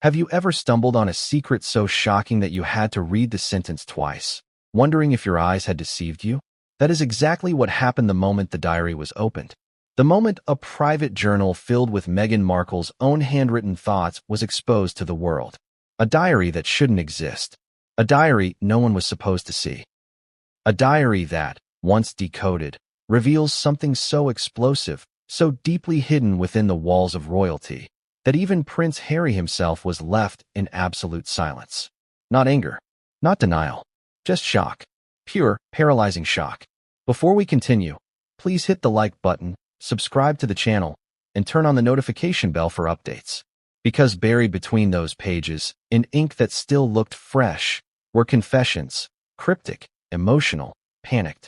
Have you ever stumbled on a secret so shocking that you had to read the sentence twice, wondering if your eyes had deceived you? That is exactly what happened the moment the diary was opened. The moment a private journal filled with Meghan Markle's own handwritten thoughts was exposed to the world. A diary that shouldn't exist. A diary no one was supposed to see. A diary that, once decoded, reveals something so explosive, so deeply hidden within the walls of royalty, that even Prince Harry himself was left in absolute silence. Not anger, not denial, just shock. Pure, paralyzing shock. Before we continue, please hit the like button, subscribe to the channel, and turn on the notification bell for updates. Because buried between those pages, in ink that still looked fresh, were confessions, cryptic, emotional, panicked.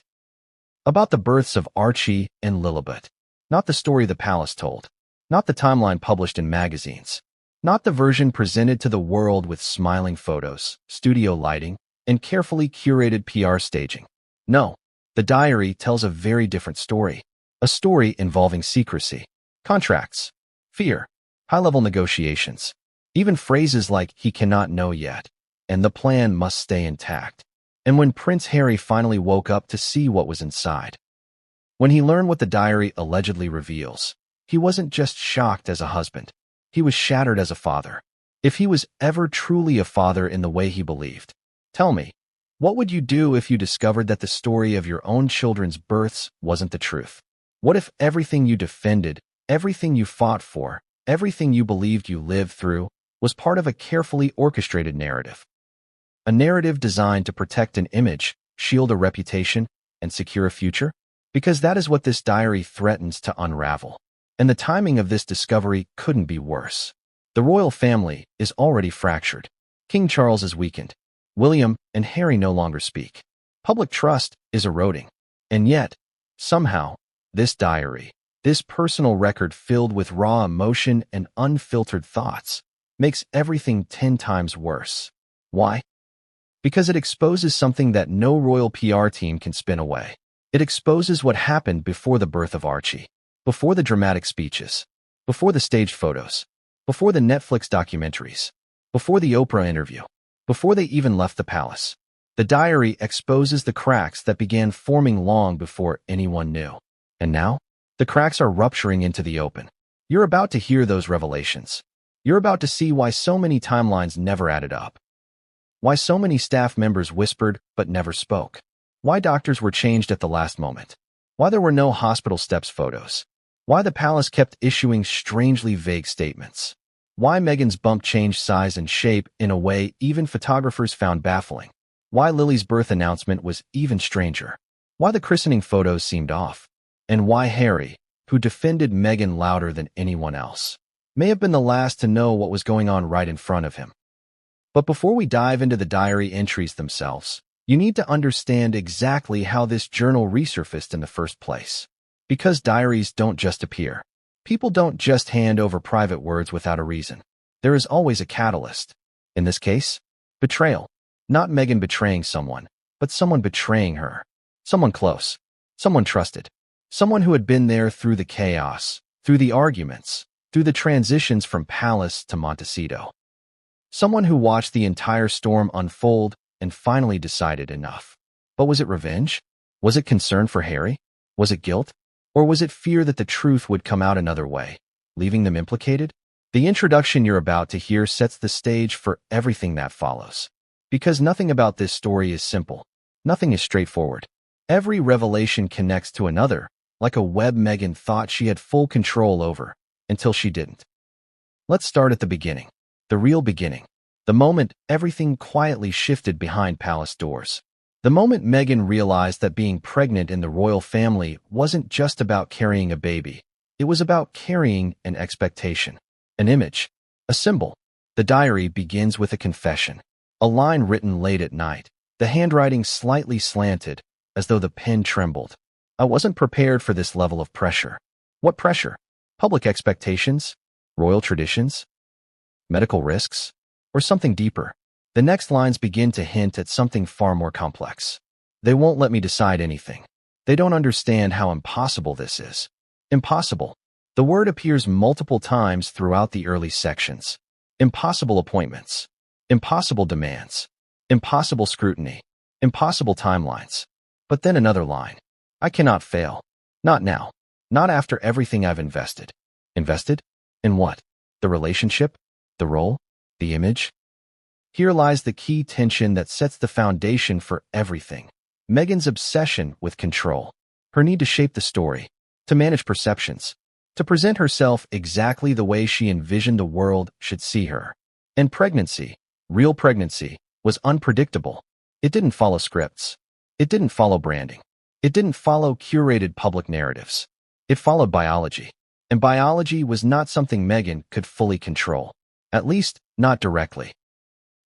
About the births of Archie and Lilibet. Not the story the palace told. Not the timeline published in magazines. Not the version presented to the world with smiling photos, studio lighting, and carefully curated PR staging. No, the diary tells a very different story. A story involving secrecy, contracts, fear, high-level negotiations, even phrases like "he cannot know yet," and "the plan must stay intact." And when Prince Harry finally woke up to see what was inside, when he learned what the diary allegedly reveals, he wasn't just shocked as a husband. He was shattered as a father. If he was ever truly a father in the way he believed. Tell me, what would you do if you discovered that the story of your own children's births wasn't the truth? What if everything you defended, everything you fought for, everything you believed you lived through, was part of a carefully orchestrated narrative? A narrative designed to protect an image, shield a reputation, and secure a future? Because that is what this diary threatens to unravel. And the timing of this discovery couldn't be worse. The royal family is already fractured. King Charles is weakened. William and Harry no longer speak. Public trust is eroding. And yet, somehow, this diary, this personal record filled with raw emotion and unfiltered thoughts, makes everything 10 times worse. Why? Because it exposes something that no royal PR team can spin away. It exposes what happened before the birth of Archie, before the dramatic speeches, before the staged photos, before the Netflix documentaries, before the Oprah interview, before they even left the palace. The diary exposes the cracks that began forming long before anyone knew. And now, the cracks are rupturing into the open. You're about to hear those revelations. You're about to see why so many timelines never added up. Why so many staff members whispered but never spoke. Why doctors were changed at the last moment. Why there were no hospital steps photos. Why the palace kept issuing strangely vague statements. Why Meghan's bump changed size and shape in a way even photographers found baffling. Why Lily's birth announcement was even stranger. Why the christening photos seemed off. And why Harry, who defended Meghan louder than anyone else, may have been the last to know what was going on right in front of him. But before we dive into the diary entries themselves, you need to understand exactly how this journal resurfaced in the first place. Because diaries don't just appear. People don't just hand over private words without a reason. There is always a catalyst. In this case, betrayal. Not Meghan betraying someone, but someone betraying her. Someone close. Someone trusted. Someone who had been there through the chaos, through the arguments, through the transitions from palace to Montecito. Someone who watched the entire storm unfold and finally decided enough. But was it revenge? Was it concern for Harry? Was it guilt? Or was it fear that the truth would come out another way, leaving them implicated? The introduction you're about to hear sets the stage for everything that follows. Because nothing about this story is simple. Nothing is straightforward. Every revelation connects to another, like a web Meghan thought she had full control over, until she didn't. Let's start at the beginning. The real beginning. The moment everything quietly shifted behind palace doors. The moment Meghan realized that being pregnant in the royal family wasn't just about carrying a baby. It was about carrying an expectation, an image, a symbol. The diary begins with a confession, a line written late at night, the handwriting slightly slanted, as though the pen trembled. I wasn't prepared for this level of pressure. What pressure? Public expectations? Royal traditions? Medical risks? Or something deeper? The next lines begin to hint at something far more complex. They won't let me decide anything. They don't understand how impossible this is. Impossible. The word appears multiple times throughout the early sections. Impossible appointments. Impossible demands. Impossible scrutiny. Impossible timelines. But then another line. I cannot fail. Not now. Not after everything I've invested. Invested? In what? The relationship? The role? The image? Here lies the key tension that sets the foundation for everything. Meghan's obsession with control. Her need to shape the story, to manage perceptions, to present herself exactly the way she envisioned the world should see her. And pregnancy, real pregnancy, was unpredictable. It didn't follow scripts. It didn't follow branding. It didn't follow curated public narratives. It followed biology. And biology was not something Meghan could fully control. At least, not directly.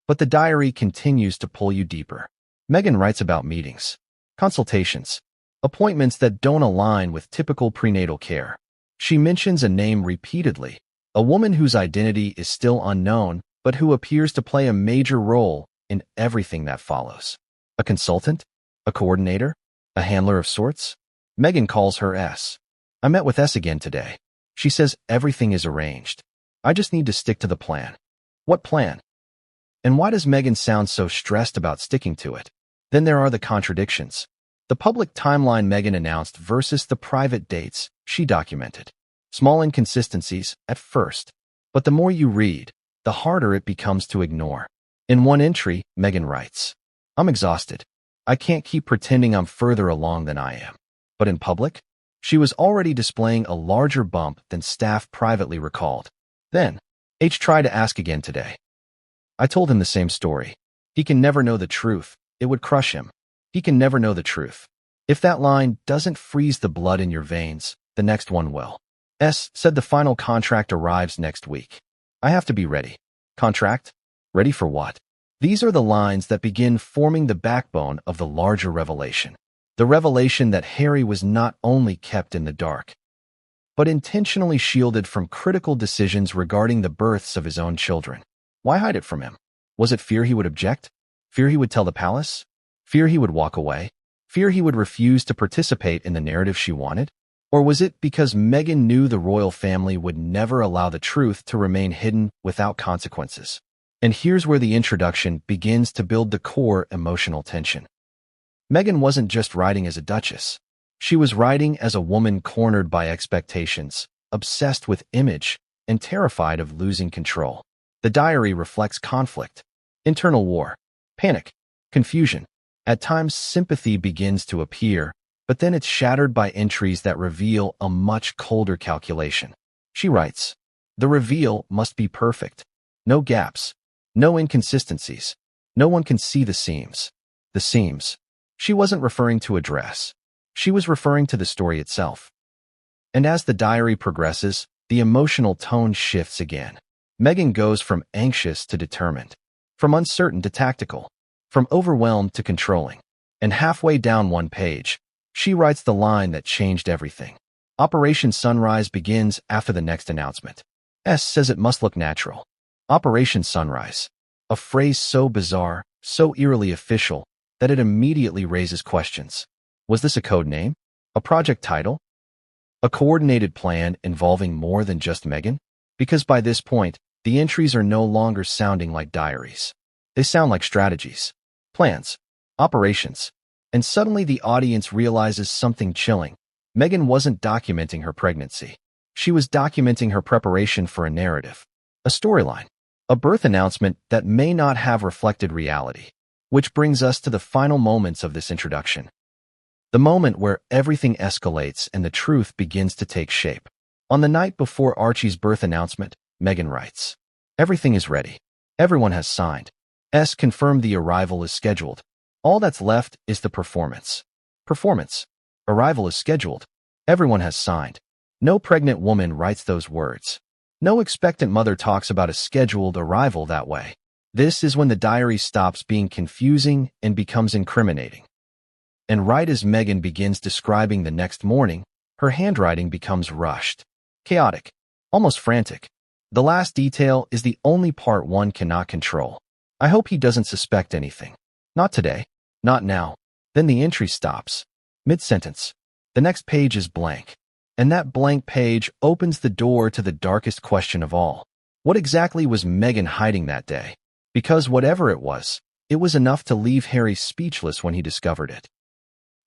But the diary continues to pull you deeper. Meghan writes about meetings, consultations, appointments that don't align with typical prenatal care. She mentions a name repeatedly, a woman whose identity is still unknown, but who appears to play a major role in everything that follows. A consultant? A coordinator? A handler of sorts? Meghan calls her S. I met with S again today. She says everything is arranged. I just need to stick to the plan. What plan? And why does Meghan sound so stressed about sticking to it? Then there are the contradictions. The public timeline Meghan announced versus the private dates she documented. Small inconsistencies at first, but the more you read, the harder it becomes to ignore. In one entry, Meghan writes, I'm exhausted. I can't keep pretending I'm further along than I am. But in public, she was already displaying a larger bump than staff privately recalled. Then, H tried to ask again today. I told him the same story. He can never know the truth. It would crush him. He can never know the truth. If that line doesn't freeze the blood in your veins, the next one will. S said the final contract arrives next week. I have to be ready. Contract? Ready for what? These are the lines that begin forming the backbone of the larger revelation. The revelation that Harry was not only kept in the dark, but intentionally shielded from critical decisions regarding the births of his own children. Why hide it from him? Was it fear he would object? Fear he would tell the palace? Fear he would walk away? Fear he would refuse to participate in the narrative she wanted? Or was it because Meghan knew the royal family would never allow the truth to remain hidden without consequences? And here's where the introduction begins to build the core emotional tension. Meghan wasn't just writing as a duchess. She was writing as a woman cornered by expectations, obsessed with image, and terrified of losing control. The diary reflects conflict, internal war, panic, confusion. At times, sympathy begins to appear, but then it's shattered by entries that reveal a much colder calculation. She writes, the reveal must be perfect. No gaps, no inconsistencies. No one can see the seams. The seams. She wasn't referring to a dress. She was referring to the story itself. And as the diary progresses, the emotional tone shifts again. Meghan goes from anxious to determined, from uncertain to tactical, from overwhelmed to controlling. And halfway down one page, she writes the line that changed everything. Operation Sunrise begins after the next announcement. S says it must look natural. Operation Sunrise. A phrase so bizarre, so eerily official, that it immediately raises questions. Was this a code name? A project title? A coordinated plan involving more than just Meghan? Because by this point, the entries are no longer sounding like diaries. They sound like strategies, plans, operations. And suddenly the audience realizes something chilling. Meghan wasn't documenting her pregnancy. She was documenting her preparation for a narrative, a storyline, a birth announcement that may not have reflected reality. Which brings us to the final moments of this introduction. The moment where everything escalates and the truth begins to take shape. On the night before Archie's birth announcement, Meghan writes, everything is ready. Everyone has signed. S confirmed the arrival is scheduled. All that's left is the performance. Performance. Arrival is scheduled. Everyone has signed. No pregnant woman writes those words. No expectant mother talks about a scheduled arrival that way. This is when the diary stops being confusing and becomes incriminating. And right as Meghan begins describing the next morning, her handwriting becomes rushed, chaotic, almost frantic. The last detail is the only part one cannot control. I hope he doesn't suspect anything. Not today. Not now. Then the entry stops. Mid-sentence. The next page is blank. And that blank page opens the door to the darkest question of all. What exactly was Meghan hiding that day? Because whatever it was enough to leave Harry speechless when he discovered it.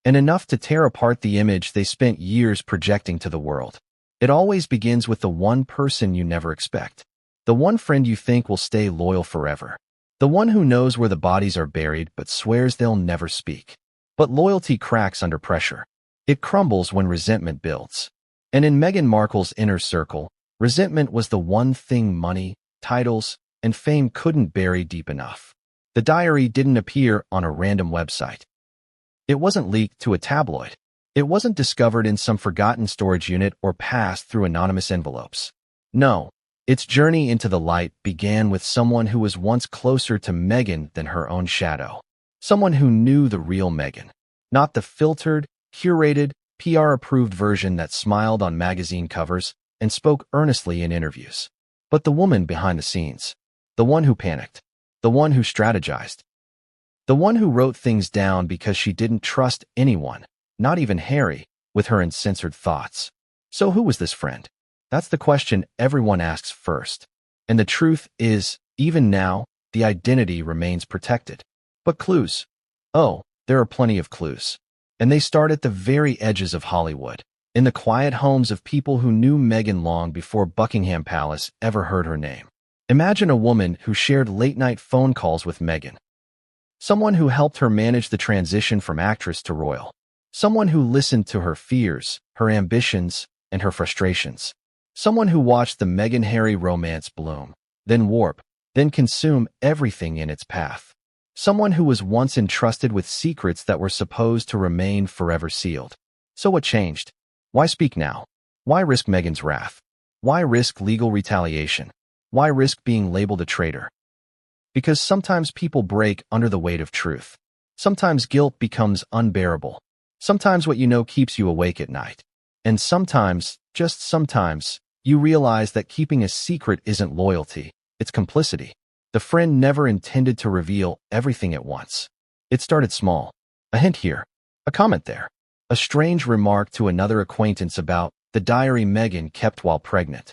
And enough to tear apart the image they spent years projecting to the world. It always begins with the one person you never expect. The one friend you think will stay loyal forever. The one who knows where the bodies are buried but swears they'll never speak. But loyalty cracks under pressure. It crumbles when resentment builds. And in Meghan Markle's inner circle, resentment was the one thing money, titles, and fame couldn't bury deep enough. The diary didn't appear on a random website. It wasn't leaked to a tabloid. It wasn't discovered in some forgotten storage unit or passed through anonymous envelopes. No, its journey into the light began with someone who was once closer to Meghan than her own shadow. Someone who knew the real Meghan, not the filtered, curated, PR-approved version that smiled on magazine covers and spoke earnestly in interviews. But the woman behind the scenes, the one who panicked, the one who strategized, the one who wrote things down because she didn't trust anyone, not even Harry, with her uncensored thoughts. So who was this friend? That's the question everyone asks first. And the truth is, even now, the identity remains protected. But clues? Oh, there are plenty of clues. And they start at the very edges of Hollywood, in the quiet homes of people who knew Meghan long before Buckingham Palace ever heard her name. Imagine a woman who shared late-night phone calls with Meghan. Someone who helped her manage the transition from actress to royal. Someone who listened to her fears, her ambitions, and her frustrations. Someone who watched the Meghan-Harry romance bloom, then warp, then consume everything in its path. Someone who was once entrusted with secrets that were supposed to remain forever sealed. So what changed? Why speak now? Why risk Meghan's wrath? Why risk legal retaliation? Why risk being labeled a traitor? Because sometimes people break under the weight of truth. Sometimes guilt becomes unbearable. Sometimes what you know keeps you awake at night. And sometimes, just sometimes, you realize that keeping a secret isn't loyalty, it's complicity. The friend never intended to reveal everything at once. It started small. A hint here, a comment there, a strange remark to another acquaintance about the diary Meghan kept while pregnant.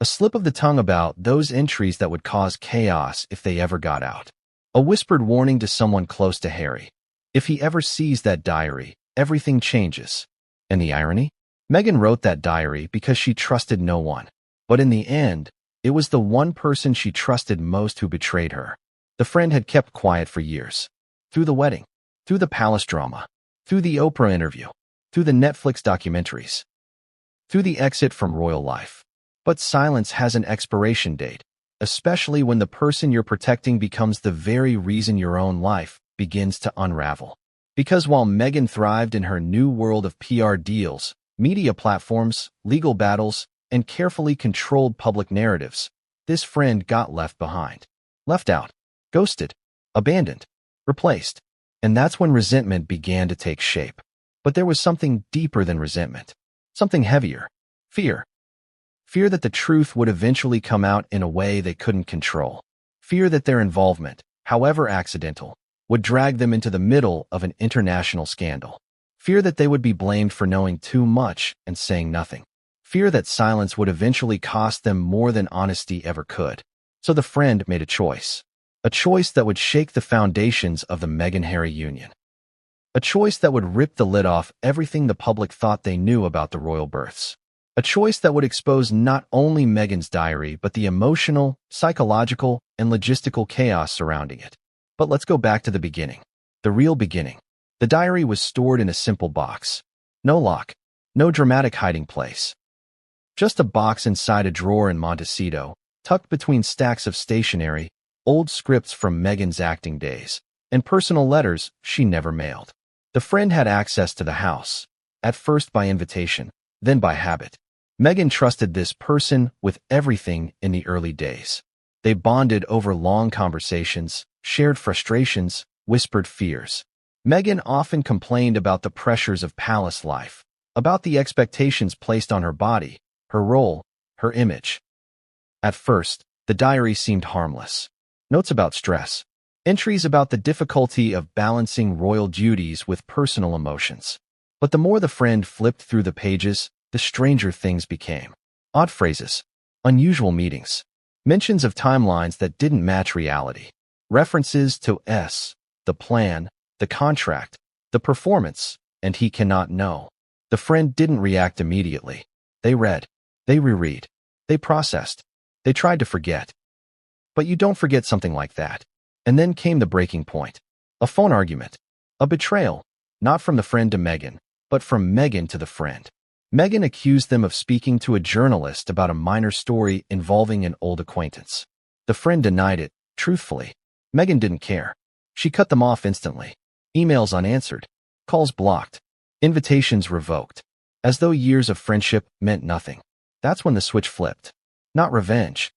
A slip of the tongue about those entries that would cause chaos if they ever got out. A whispered warning to someone close to Harry. If he ever sees that diary, everything changes. And the irony? Meghan wrote that diary because she trusted no one. But in the end, it was the one person she trusted most who betrayed her. The friend had kept quiet for years. Through the wedding, through the palace drama, through the Oprah interview, through the Netflix documentaries, through the exit from royal life. But silence has an expiration date, especially when the person you're protecting becomes the very reason your own life begins to unravel. Because while Meghan thrived in her new world of PR deals, media platforms, legal battles, and carefully controlled public narratives, this friend got left behind. Left out, ghosted, abandoned, replaced. And that's when resentment began to take shape. But there was something deeper than resentment. Something heavier. Fear. Fear that the truth would eventually come out in a way they couldn't control. Fear that their involvement, however accidental, would drag them into the middle of an international scandal. Fear that they would be blamed for knowing too much and saying nothing. Fear that silence would eventually cost them more than honesty ever could. So the friend made a choice. A choice that would shake the foundations of the Meghan-Harry union. A choice that would rip the lid off everything the public thought they knew about the royal births. A choice that would expose not only Meghan's diary but the emotional, psychological, and logistical chaos surrounding it. But let's go back to the beginning. The real beginning. The diary was stored in a simple box. No lock. No dramatic hiding place. Just a box inside a drawer in Montecito, tucked between stacks of stationery, old scripts from Meghan's acting days, and personal letters she never mailed. The friend had access to the house, at first by invitation, then by habit. Meghan trusted this person with everything in the early days. They bonded over long conversations, shared frustrations, whispered fears. Meghan often complained about the pressures of palace life, about the expectations placed on her body, her role, her image. At first, the diary seemed harmless. Notes about stress. Entries about the difficulty of balancing royal duties with personal emotions. But the more the friend flipped through the pages, the stranger things became. Odd phrases. Unusual meetings. Mentions of timelines that didn't match reality. References to the plan, the contract, the performance, and he cannot know. The friend didn't react immediately. They read. They reread. They processed. They tried to forget. But you don't forget something like that. And then came the breaking point. A phone argument. A betrayal. Not from the friend to Meghan, but from Meghan to the friend. Meghan accused them of speaking to a journalist about a minor story involving an old acquaintance. The friend denied it, truthfully. Meghan didn't care. She cut them off instantly. Emails unanswered. Calls blocked. Invitations revoked. As though years of friendship meant nothing. That's when the switch flipped. Not revenge.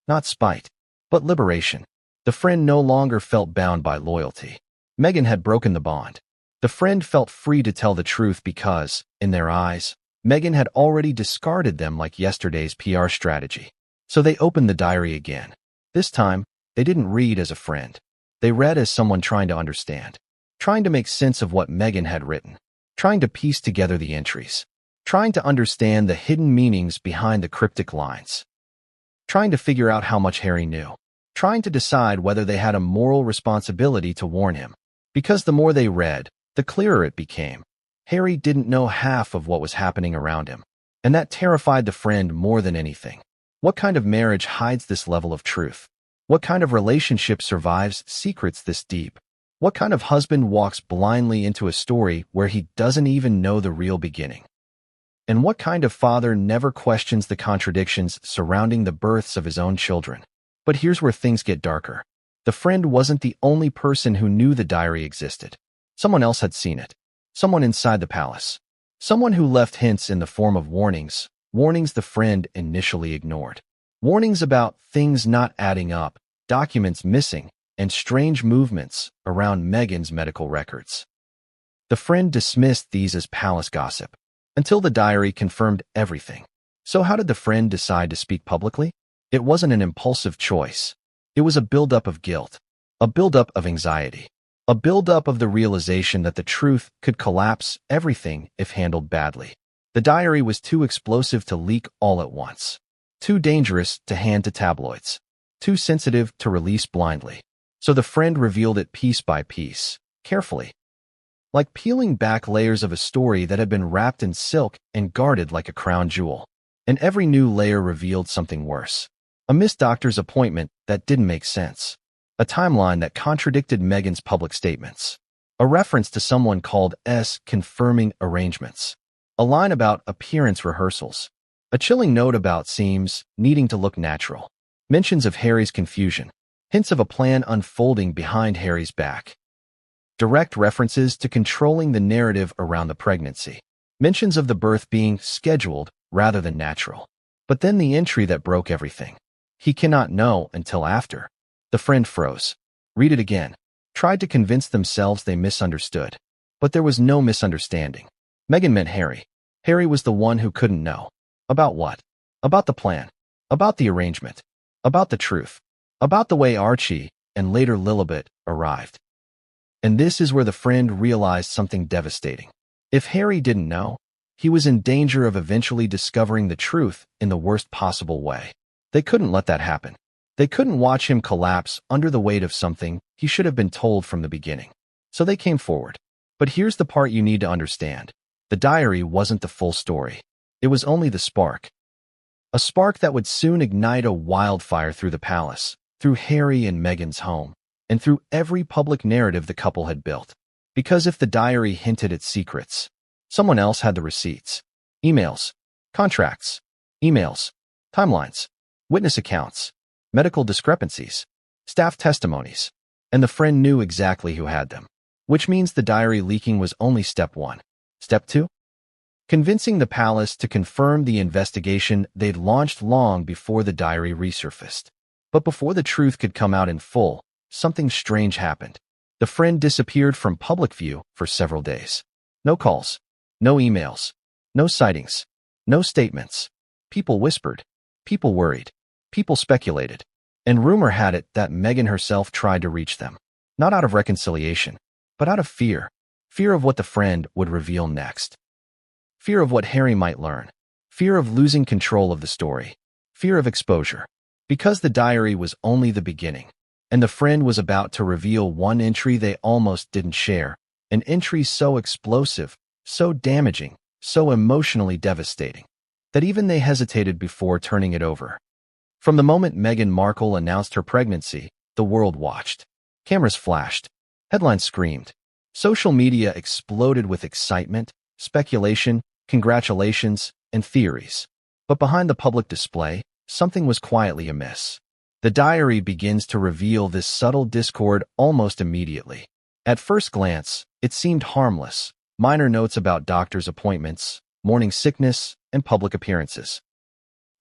Not spite. But liberation. The friend no longer felt bound by loyalty. Meghan had broken the bond. The friend felt free to tell the truth because, in their eyes, Meghan had already discarded them like yesterday's PR strategy. So they opened the diary again. This time, they didn't read as a friend. They read as someone trying to understand. Trying to make sense of what Meghan had written. Trying to piece together the entries. Trying to understand the hidden meanings behind the cryptic lines. Trying to figure out how much Harry knew. Trying to decide whether they had a moral responsibility to warn him. Because the more they read, the clearer it became. Harry didn't know half of what was happening around him. And that terrified the friend more than anything. What kind of marriage hides this level of truth? What kind of relationship survives secrets this deep? What kind of husband walks blindly into a story where he doesn't even know the real beginning? And what kind of father never questions the contradictions surrounding the births of his own children? But here's where things get darker. The friend wasn't the only person who knew the diary existed. Someone else had seen it. Someone inside the palace. Someone who left hints in the form of warnings. Warnings the friend initially ignored. Warnings about things not adding up, documents missing, and strange movements around Meghan's medical records. The friend dismissed these as palace gossip, until the diary confirmed everything. So how did the friend decide to speak publicly? It wasn't an impulsive choice. It was a buildup of guilt, a buildup of anxiety, a buildup of the realization that the truth could collapse everything if handled badly. The diary was too explosive to leak all at once, too dangerous to hand to tabloids, too sensitive to release blindly. So the friend revealed it piece by piece, carefully, like peeling back layers of a story that had been wrapped in silk and guarded like a crown jewel. And every new layer revealed something worse. A missed doctor's appointment that didn't make sense. A timeline that contradicted Meghan's public statements. A reference to someone called confirming arrangements. A line about appearance rehearsals. A chilling note about seams needing to look natural. Mentions of Harry's confusion. Hints of a plan unfolding behind Harry's back. Direct references to controlling the narrative around the pregnancy. Mentions of the birth being scheduled rather than natural. But then the entry that broke everything. He cannot know until after. The friend froze. Read it again. Tried to convince themselves they misunderstood. But there was no misunderstanding. Meghan meant Harry. Harry was the one who couldn't know. About what? About the plan. About the arrangement. About the truth. About the way Archie, and later Lilibet, arrived. And this is where the friend realized something devastating. If Harry didn't know, he was in danger of eventually discovering the truth in the worst possible way. They couldn't let that happen. They couldn't watch him collapse under the weight of something he should have been told from the beginning. So they came forward. But here's the part you need to understand. The diary wasn't the full story. It was only the spark. A spark that would soon ignite a wildfire through the palace, through Harry and Meghan's home, and through every public narrative the couple had built. Because if the diary hinted at secrets, someone else had the receipts. Emails, contracts, emails, timelines, witness accounts, medical discrepancies, staff testimonies, and the friend knew exactly who had them. Which means the diary leaking was only step one. Step two? Convincing the palace to confirm the investigation they'd launched long before the diary resurfaced. But before the truth could come out in full, something strange happened. The friend disappeared from public view for several days. No calls, no emails, no sightings, no statements. People whispered, people worried, people speculated, and rumor had it that Meghan herself tried to reach them. Not out of reconciliation, but out of fear. Fear of what the friend would reveal next. Fear of what Harry might learn. Fear of losing control of the story. Fear of exposure. Because the diary was only the beginning, and the friend was about to reveal one entry they almost didn't share, an entry so explosive, so damaging, so emotionally devastating, that even they hesitated before turning it over. From the moment Meghan Markle announced her pregnancy, the world watched. Cameras flashed. Headlines screamed. Social media exploded with excitement, speculation, congratulations, and theories. But behind the public display, something was quietly amiss. The diary begins to reveal this subtle discord almost immediately. At first glance, it seemed harmless. Minor notes about doctor's appointments, morning sickness, and public appearances.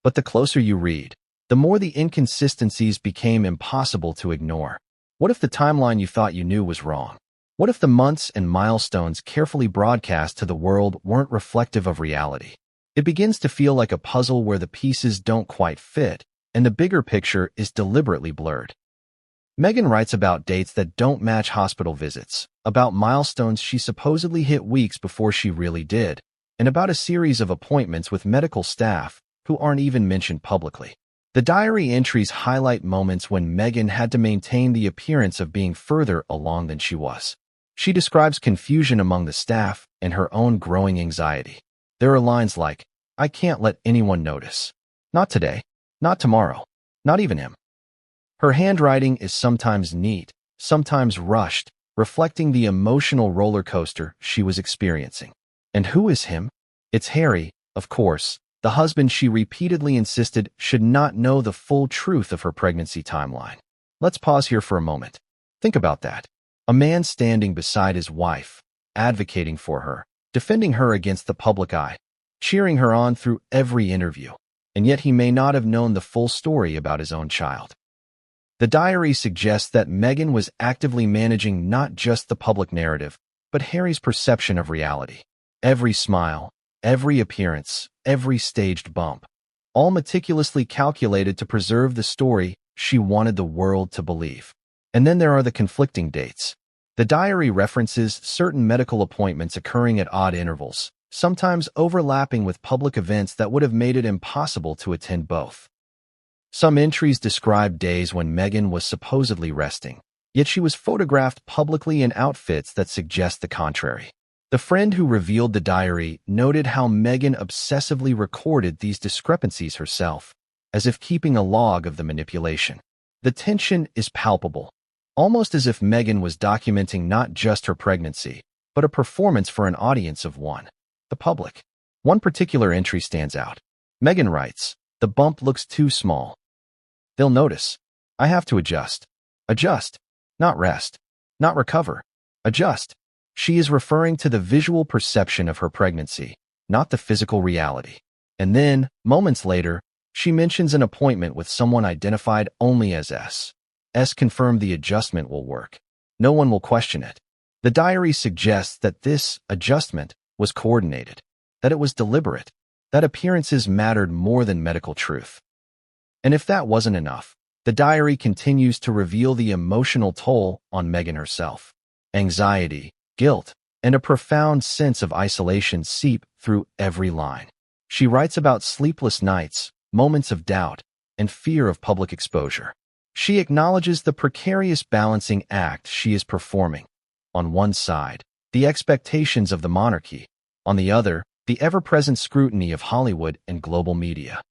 But the closer you read, the more the inconsistencies became impossible to ignore. What if the timeline you thought you knew was wrong? What if the months and milestones carefully broadcast to the world weren't reflective of reality? It begins to feel like a puzzle where the pieces don't quite fit, and the bigger picture is deliberately blurred. Meghan writes about dates that don't match hospital visits, about milestones she supposedly hit weeks before she really did, and about a series of appointments with medical staff who aren't even mentioned publicly. The diary entries highlight moments when Meghan had to maintain the appearance of being further along than she was. She describes confusion among the staff and her own growing anxiety. There are lines like, "I can't let anyone notice. Not today. Not tomorrow. Not even him." Her handwriting is sometimes neat, sometimes rushed, reflecting the emotional roller coaster she was experiencing. And who is him? It's Harry, of course, the husband she repeatedly insisted should not know the full truth of her pregnancy timeline. Let's pause here for a moment. Think about that. A man standing beside his wife, advocating for her, defending her against the public eye, cheering her on through every interview, and yet he may not have known the full story about his own child. The diary suggests that Meghan was actively managing not just the public narrative, but Harry's perception of reality. Every smile, every appearance, every staged bump, all meticulously calculated to preserve the story she wanted the world to believe. And then there are the conflicting dates. The diary references certain medical appointments occurring at odd intervals, sometimes overlapping with public events that would have made it impossible to attend both. Some entries describe days when Meghan was supposedly resting, yet she was photographed publicly in outfits that suggest the contrary. The friend who revealed the diary noted how Meghan obsessively recorded these discrepancies herself, as if keeping a log of the manipulation. The tension is palpable, almost as if Meghan was documenting not just her pregnancy, but a performance for an audience of one, the public. One particular entry stands out. Meghan writes, "The bump looks too small. They'll notice. I have to adjust." Adjust, not rest, not recover. Adjust. She is referring to the visual perception of her pregnancy, not the physical reality. And then, moments later, she mentions an appointment with someone identified only as S. S confirmed the adjustment will work. No one will question it. The diary suggests that this adjustment was coordinated, that it was deliberate, that appearances mattered more than medical truth. And if that wasn't enough, the diary continues to reveal the emotional toll on Meghan herself. Anxiety, guilt, and a profound sense of isolation seep through every line. She writes about sleepless nights, moments of doubt, and fear of public exposure. She acknowledges the precarious balancing act she is performing. On one side, the expectations of the monarchy. On the other, the ever-present scrutiny of Hollywood and global media.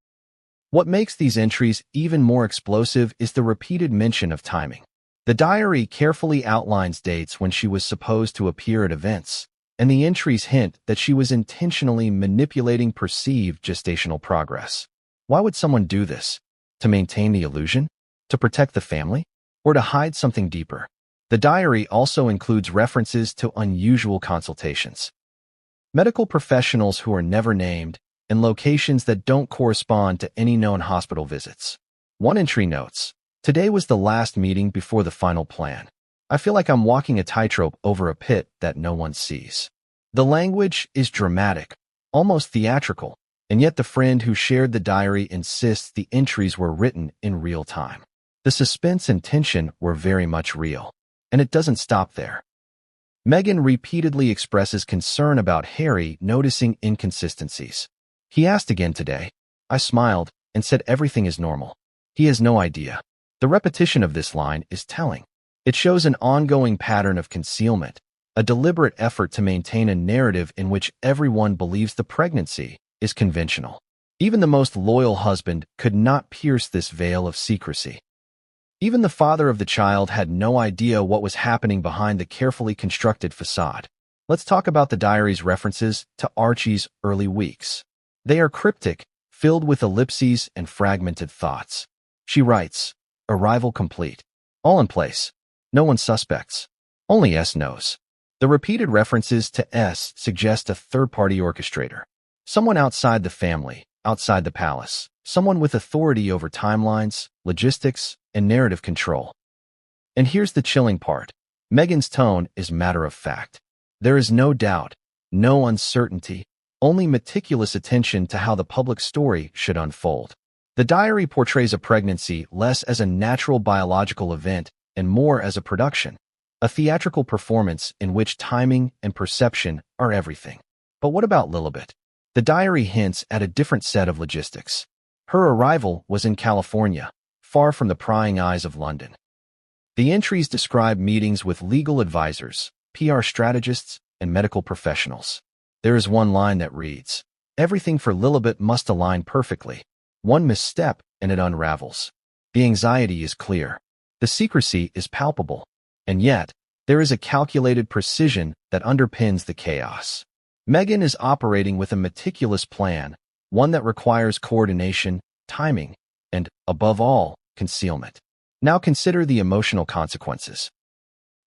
What makes these entries even more explosive is the repeated mention of timing. The diary carefully outlines dates when she was supposed to appear at events, and the entries hint that she was intentionally manipulating perceived gestational progress. Why would someone do this? To maintain the illusion? To protect the family? Or to hide something deeper? The diary also includes references to unusual consultations. Medical professionals who are never named, and locations that don't correspond to any known hospital visits. One entry notes, "Today was the last meeting before the final plan. I feel like I'm walking a tightrope over a pit that no one sees." The language is dramatic, almost theatrical, and yet the friend who shared the diary insists the entries were written in real time. The suspense and tension were very much real, and it doesn't stop there. Meghan repeatedly expresses concern about Harry noticing inconsistencies. "He asked again today. I smiled and said everything is normal. He has no idea. The repetition of this line is telling. It shows an ongoing pattern of concealment, a deliberate effort to maintain a narrative in which everyone believes the pregnancy is conventional. Even the most loyal husband could not pierce this veil of secrecy. Even the father of the child had no idea what was happening behind the carefully constructed facade. Let's talk about the diary's references to Archie's early weeks. They are cryptic, filled with ellipses and fragmented thoughts. She writes, "Arrival complete. All in place. No one suspects. Only S knows." The repeated references to S suggest a third-party orchestrator. Someone outside the family, outside the palace. Someone with authority over timelines, logistics, and narrative control. And here's the chilling part. Meghan's tone is matter of fact. There is no doubt, no uncertainty, only meticulous attention to how the public story should unfold. The diary portrays a pregnancy less as a natural biological event and more as a production, a theatrical performance in which timing and perception are everything. But what about Lilibet? The diary hints at a different set of logistics. Her arrival was in California, far from the prying eyes of London. The entries describe meetings with legal advisors, PR strategists, and medical professionals. There is one line that reads, "Everything for Lilibet must align perfectly. One misstep and it unravels." The anxiety is clear. The secrecy is palpable. And yet, there is a calculated precision that underpins the chaos. Meghan is operating with a meticulous plan, one that requires coordination, timing, and, above all, concealment. Now consider the emotional consequences.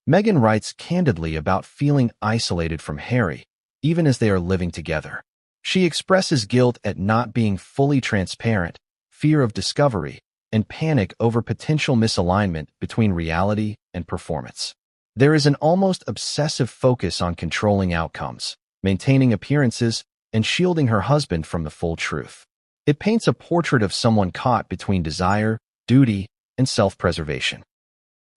Meghan writes candidly about feeling isolated from Harry, even as they are living together. She expresses guilt at not being fully transparent, fear of discovery, and panic over potential misalignment between reality and performance. There is an almost obsessive focus on controlling outcomes, maintaining appearances, and shielding her husband from the full truth. It paints a portrait of someone caught between desire, duty, and self-preservation.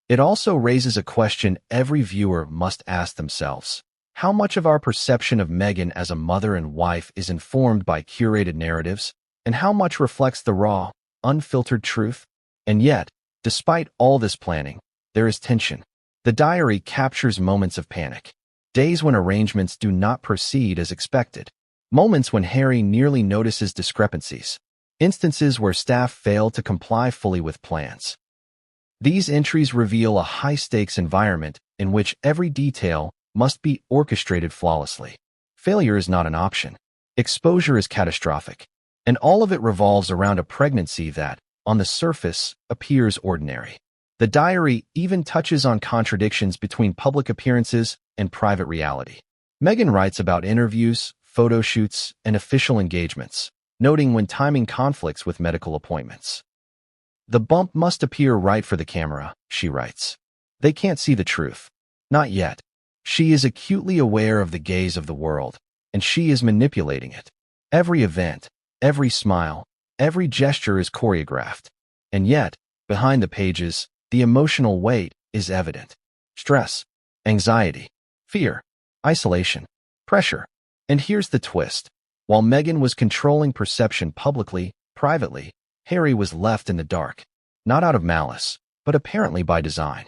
It also raises a question every viewer must ask themselves. How much of our perception of Meghan as a mother and wife is informed by curated narratives, and how much reflects the raw, unfiltered truth? And yet, despite all this planning, there is tension. The diary captures moments of panic. Days when arrangements do not proceed as expected. Moments when Harry nearly notices discrepancies. Instances where staff fail to comply fully with plans. These entries reveal a high-stakes environment in which every detail must be orchestrated flawlessly. Failure is not an option. Exposure is catastrophic. And all of it revolves around a pregnancy that, on the surface, appears ordinary. The diary even touches on contradictions between public appearances and private reality. Meghan writes about interviews, photo shoots, and official engagements, noting when timing conflicts with medical appointments. "The bump must appear right for the camera," she writes. "They can't see the truth. Not yet." She is acutely aware of the gaze of the world, and she is manipulating it. Every event, every smile, every gesture is choreographed. And yet, behind the pages, the emotional weight is evident. Stress, anxiety, fear, isolation, pressure. And here's the twist. While Meghan was controlling perception publicly, privately, Harry was left in the dark. Not out of malice, but apparently by design.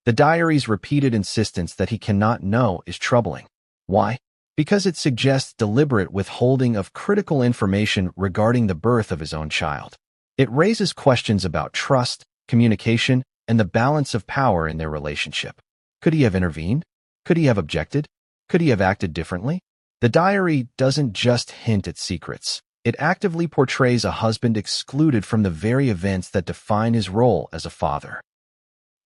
The diary's repeated insistence that he cannot know is troubling. Why? Because it suggests deliberate withholding of critical information regarding the birth of his own child. It raises questions about trust, communication, and the balance of power in their relationship. Could he have intervened? Could he have objected? Could he have acted differently? The diary doesn't just hint at secrets. It actively portrays a husband excluded from the very events that define his role as a father.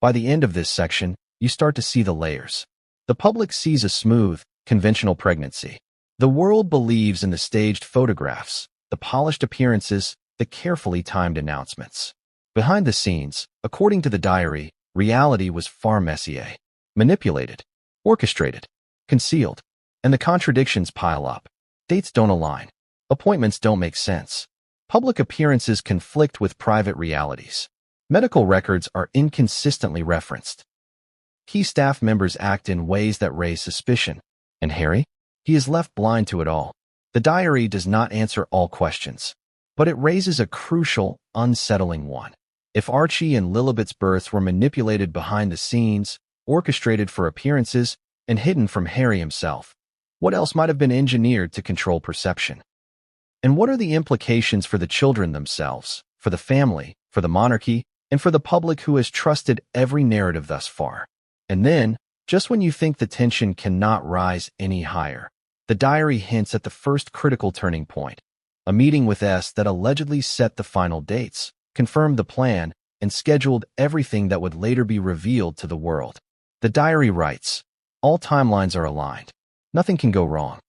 By the end of this section, you start to see the layers. The public sees a smooth, conventional pregnancy. The world believes in the staged photographs, the polished appearances, the carefully timed announcements. Behind the scenes, according to the diary, reality was far messier, manipulated, orchestrated, concealed, and the contradictions pile up. Dates don't align. Appointments don't make sense. Public appearances conflict with private realities. Medical records are inconsistently referenced. Key staff members act in ways that raise suspicion. And Harry? He is left blind to it all. The diary does not answer all questions, But it raises a crucial, unsettling one. If Archie and Lilibet's births were manipulated behind the scenes, orchestrated for appearances, and hidden from Harry himself, what else might have been engineered to control perception? And what are the implications for the children themselves, for the family, for the monarchy, and for the public who has trusted every narrative thus far? And then, just when you think the tension cannot rise any higher, the diary hints at the first critical turning point, a meeting with S that allegedly set the final dates, confirmed the plan, and scheduled everything that would later be revealed to the world. The diary writes, "All timelines are aligned. Nothing can go wrong.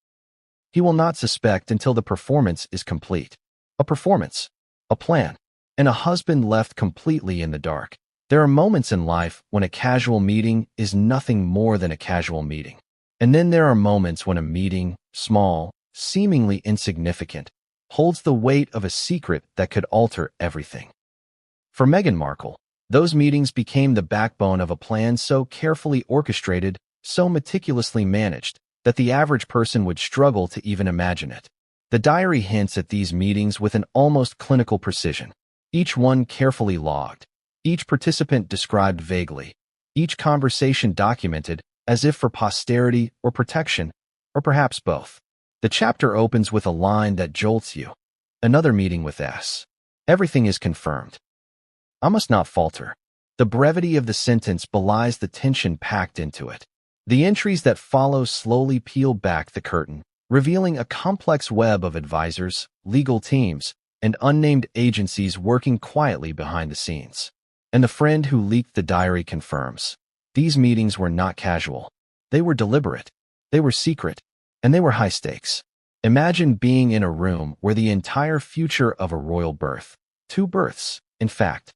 He will not suspect until the performance is complete." A performance, a plan, and a husband left completely in the dark. There are moments in life when a casual meeting is nothing more than a casual meeting. And then there are moments when a meeting, small, seemingly insignificant, holds the weight of a secret that could alter everything. For Meghan Markle, those meetings became the backbone of a plan so carefully orchestrated, so meticulously managed, that the average person would struggle to even imagine it. The diary hints at these meetings with an almost clinical precision, each one carefully logged, each participant described vaguely, each conversation documented as if for posterity or protection, or perhaps both. The chapter opens with a line that jolts you. "Another meeting with S. Everything is confirmed." I must not falter. The brevity of the sentence belies the tension packed into it. The entries that follow slowly peel back the curtain, revealing a complex web of advisors, legal teams, and unnamed agencies working quietly behind the scenes. And the friend who leaked the diary confirms. These meetings were not casual. They were deliberate. They were secret. And they were high stakes. Imagine being in a room where the entire future of a royal birth, 2 births, in fact,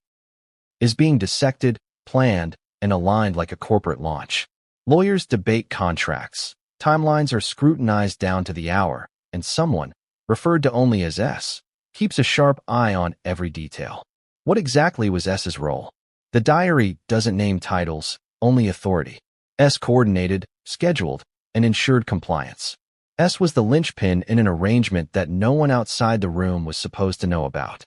is being dissected, planned, and aligned like a corporate launch. Lawyers debate contracts. Timelines are scrutinized down to the hour, and someone, referred to only as S, keeps a sharp eye on every detail. What exactly was S's role? The diary doesn't name titles, only authority. S coordinated, scheduled, and ensured compliance. S was the linchpin in an arrangement that no one outside the room was supposed to know about.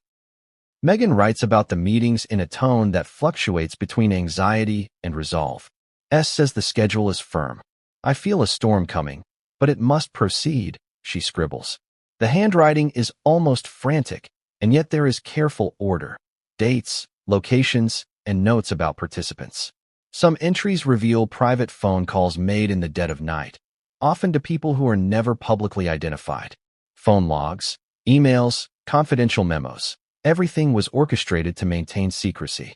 Meghan writes about the meetings in a tone that fluctuates between anxiety and resolve. S says the schedule is firm. "I feel a storm coming, but it must proceed," she scribbles. The handwriting is almost frantic, and yet there is careful order. Dates, locations, and notes about participants. Some entries reveal private phone calls made in the dead of night, often to people who are never publicly identified. Phone logs, emails, confidential memos. Everything was orchestrated to maintain secrecy.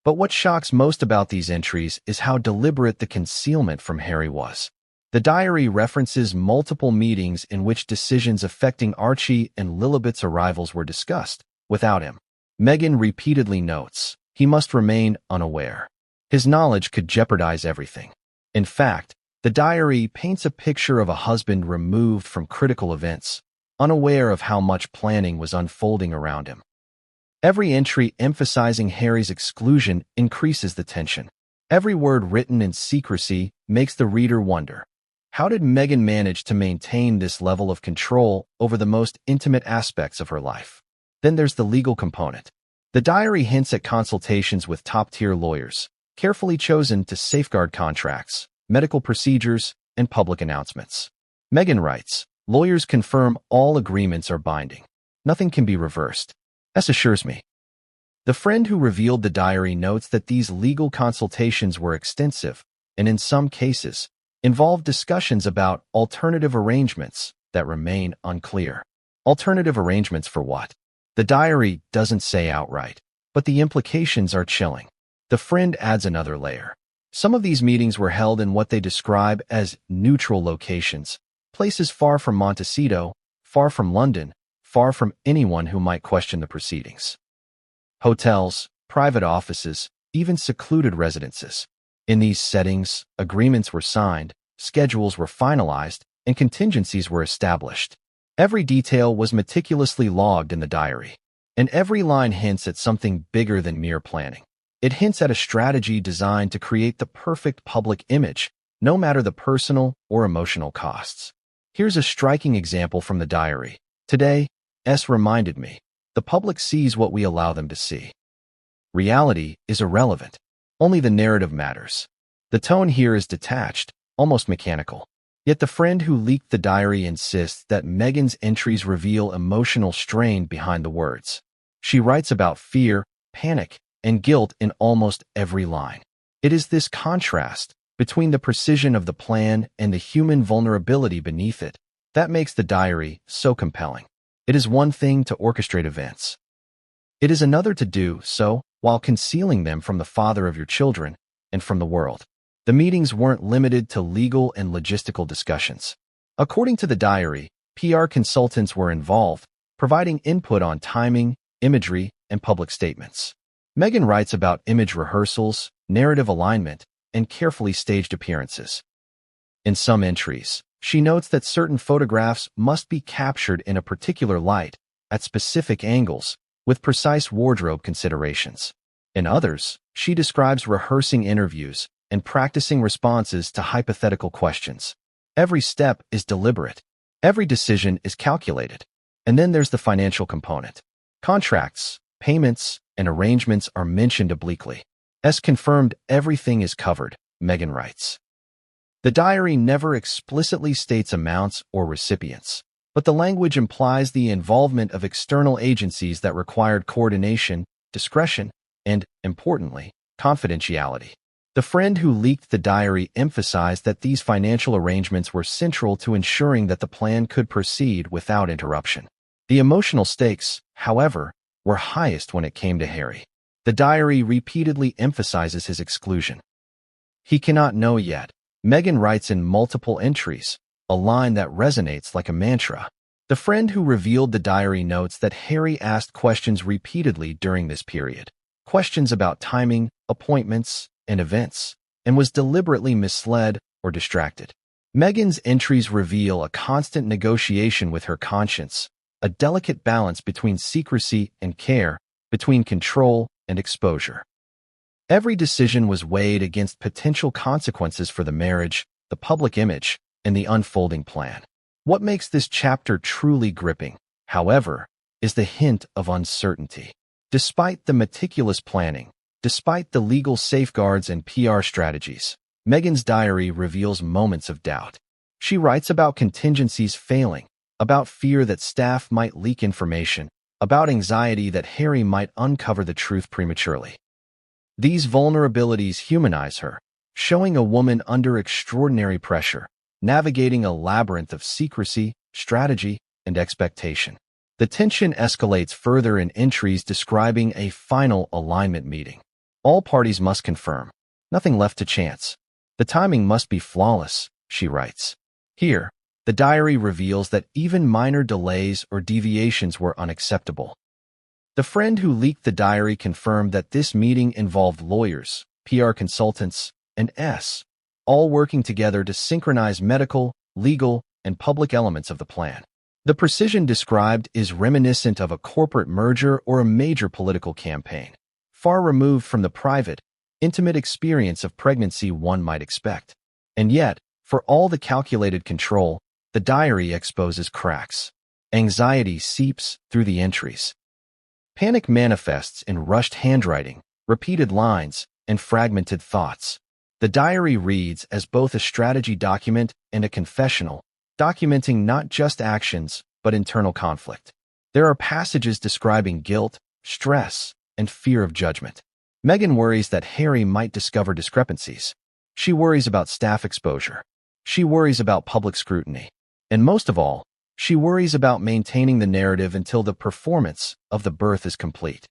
But what shocks most about these entries is how deliberate the concealment from Harry was. The diary references multiple meetings in which decisions affecting Archie and Lilibet's arrivals were discussed, without him. Meghan repeatedly notes, he must remain unaware. His knowledge could jeopardize everything. In fact, the diary paints a picture of a husband removed from critical events, unaware of how much planning was unfolding around him. Every entry emphasizing Harry's exclusion increases the tension. Every word written in secrecy makes the reader wonder, how did Meghan manage to maintain this level of control over the most intimate aspects of her life? Then there's the legal component. The diary hints at consultations with top-tier lawyers, carefully chosen to safeguard contracts, medical procedures, and public announcements. Meghan writes, "Lawyers confirm all agreements are binding. Nothing can be reversed. S assures me." The friend who revealed the diary notes that these legal consultations were extensive, and in some cases, involved discussions about alternative arrangements that remain unclear. Alternative arrangements for what? The diary doesn't say outright, but the implications are chilling. The friend adds another layer. Some of these meetings were held in what they describe as neutral locations, places far from Montecito, far from London, far from anyone who might question the proceedings. Hotels, private offices, even secluded residences. In these settings, agreements were signed, schedules were finalized, and contingencies were established. Every detail was meticulously logged in the diary, and every line hints at something bigger than mere planning. It hints at a strategy designed to create the perfect public image, no matter the personal or emotional costs. Here's a striking example from the diary. "Today, S reminded me, the public sees what we allow them to see. Reality is irrelevant. Only the narrative matters. The tone here is detached, almost mechanical. Yet the friend who leaked the diary insists that Meghan's entries reveal emotional strain behind the words. She writes about fear, panic, and guilt in almost every line. It is this contrast between the precision of the plan and the human vulnerability beneath it that makes the diary so compelling. It is one thing to orchestrate events. It is another to do so while concealing them from the father of your children and from the world. The meetings weren't limited to legal and logistical discussions. According to the diary, PR consultants were involved, providing input on timing, imagery, and public statements. Meghan writes about image rehearsals, narrative alignment, and carefully staged appearances. In some entries, she notes that certain photographs must be captured in a particular light, at specific angles, with precise wardrobe considerations. In others, she describes rehearsing interviews and practicing responses to hypothetical questions. Every step is deliberate. Every decision is calculated. And then there's the financial component. Contracts, payments, and arrangements are mentioned obliquely. As confirmed, everything is covered, Meghan writes. The diary never explicitly states amounts or recipients, but the language implies the involvement of external agencies that required coordination, discretion, and, importantly, confidentiality. The friend who leaked the diary emphasized that these financial arrangements were central to ensuring that the plan could proceed without interruption. The emotional stakes, however, were highest when it came to Harry. The diary repeatedly emphasizes his exclusion. He cannot know yet, Meghan writes in multiple entries, a line that resonates like a mantra. The friend who revealed the diary notes that Harry asked questions repeatedly during this period. Questions about timing, appointments, and events, and was deliberately misled or distracted. Meghan's entries reveal a constant negotiation with her conscience, a delicate balance between secrecy and care, between control and exposure. Every decision was weighed against potential consequences for the marriage, the public image, and the unfolding plan. What makes this chapter truly gripping, however, is the hint of uncertainty. Despite the meticulous planning, despite the legal safeguards and PR strategies, Meghan's diary reveals moments of doubt. She writes about contingencies failing, about fear that staff might leak information, about anxiety that Harry might uncover the truth prematurely. These vulnerabilities humanize her, showing a woman under extraordinary pressure, navigating a labyrinth of secrecy, strategy, and expectation. The tension escalates further in entries describing a final alignment meeting. All parties must confirm. Nothing left to chance. The timing must be flawless, she writes. Here, the diary reveals that even minor delays or deviations were unacceptable. The friend who leaked the diary confirmed that this meeting involved lawyers, PR consultants, and all working together to synchronize medical, legal, and public elements of the plan. The precision described is reminiscent of a corporate merger or a major political campaign, far removed from the private, intimate experience of pregnancy one might expect. And yet, for all the calculated control, the diary exposes cracks. Anxiety seeps through the entries. Panic manifests in rushed handwriting, repeated lines, and fragmented thoughts. The diary reads as both a strategy document and a confessional, documenting not just actions, but internal conflict. There are passages describing guilt, stress, and fear of judgment. Meghan worries that Harry might discover discrepancies. She worries about staff exposure. She worries about public scrutiny. And most of all, she worries about maintaining the narrative until the performance of the birth is complete.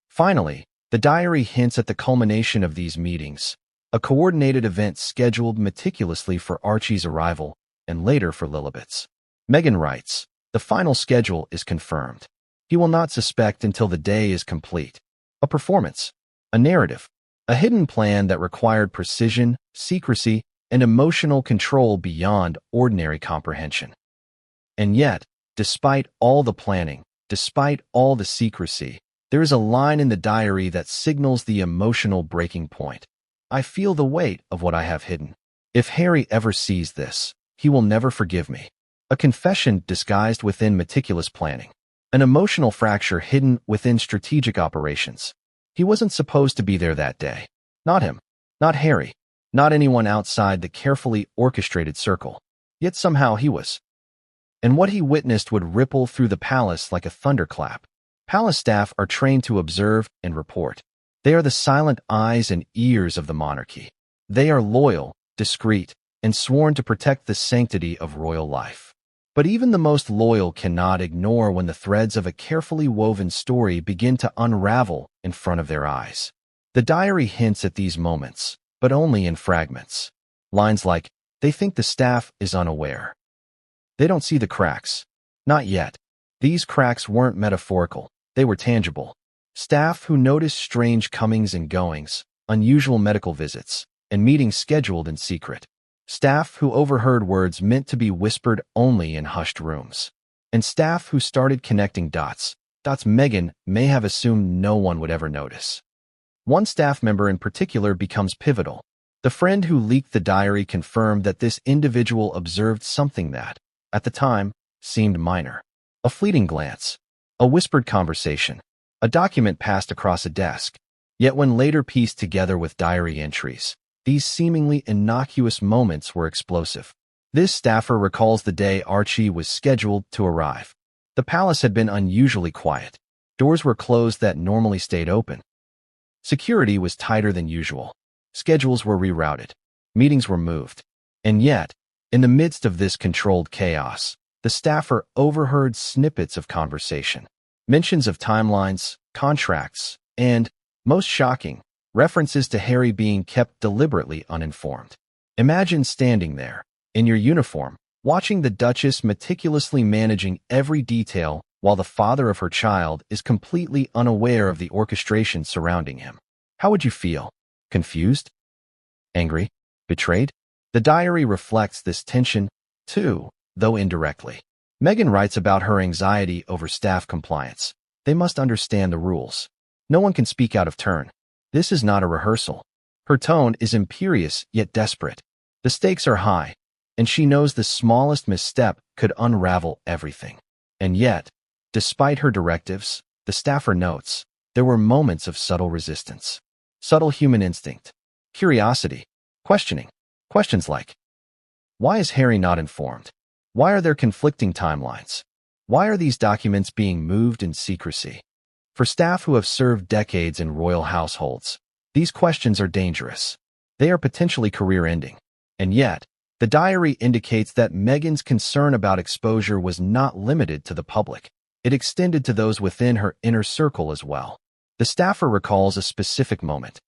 Finally, the diary hints at the culmination of these meetings, a coordinated event scheduled meticulously for Archie's arrival and later for Lilibet's. Meghan writes, the final schedule is confirmed. He will not suspect until the day is complete. A performance, a narrative, a hidden plan that required precision, secrecy, and emotional control beyond ordinary comprehension. And yet, despite all the planning, despite all the secrecy, there is a line in the diary that signals the emotional breaking point. I feel the weight of what I have hidden. If Harry ever sees this, he will never forgive me. A confession disguised within meticulous planning. an emotional fracture hidden within strategic operations. He wasn't supposed to be there that day. Not him. Not Harry. Not anyone outside the carefully orchestrated circle. Yet somehow he was. And what he witnessed would ripple through the palace like a thunderclap. Palace staff are trained to observe and report. They are the silent eyes and ears of the monarchy. They are loyal, discreet, and sworn to protect the sanctity of royal life. But even the most loyal cannot ignore when the threads of a carefully woven story begin to unravel in front of their eyes. The diary hints at these moments, but only in fragments. Lines like, "They think the staff is unaware. They don't see the cracks." Not yet. These cracks weren't metaphorical. They were tangible. Staff who noticed strange comings and goings, unusual medical visits, and meetings scheduled in secret. Staff who overheard words meant to be whispered only in hushed rooms. And staff who started connecting dots Meghan may have assumed no one would ever notice. One staff member in particular becomes pivotal. The friend who leaked the diary confirmed that this individual observed something that, at the time, seemed minor. A fleeting glance, a whispered conversation, a document passed across a desk. Yet when later pieced together with diary entries, these seemingly innocuous moments were explosive. This staffer recalls the day Archie was scheduled to arrive. The palace had been unusually quiet. Doors were closed that normally stayed open. Security was tighter than usual. Schedules were rerouted. Meetings were moved. And yet, in the midst of this controlled chaos, the staffer overheard snippets of conversation, mentions of timelines, contracts, and, most shocking, references to Harry being kept deliberately uninformed. Imagine standing there, in your uniform, watching the Duchess meticulously managing every detail while the father of her child is completely unaware of the orchestration surrounding him. How would you feel? Confused? Angry? Betrayed? The diary reflects this tension, too, though indirectly. Meghan writes about her anxiety over staff compliance. They must understand the rules. No one can speak out of turn. This is not a rehearsal. Her tone is imperious yet desperate. The stakes are high, and she knows the smallest misstep could unravel everything. And yet, despite her directives, the staffer notes, there were moments of subtle resistance. Subtle human instinct. Curiosity. Questioning. Questions like, why is Harry not informed? Why are there conflicting timelines? Why are these documents being moved in secrecy? For staff who have served decades in royal households, these questions are dangerous. They are potentially career-ending. And yet, the diary indicates that Meghan's concern about exposure was not limited to the public. It extended to those within her inner circle as well. The staffer recalls a specific moment.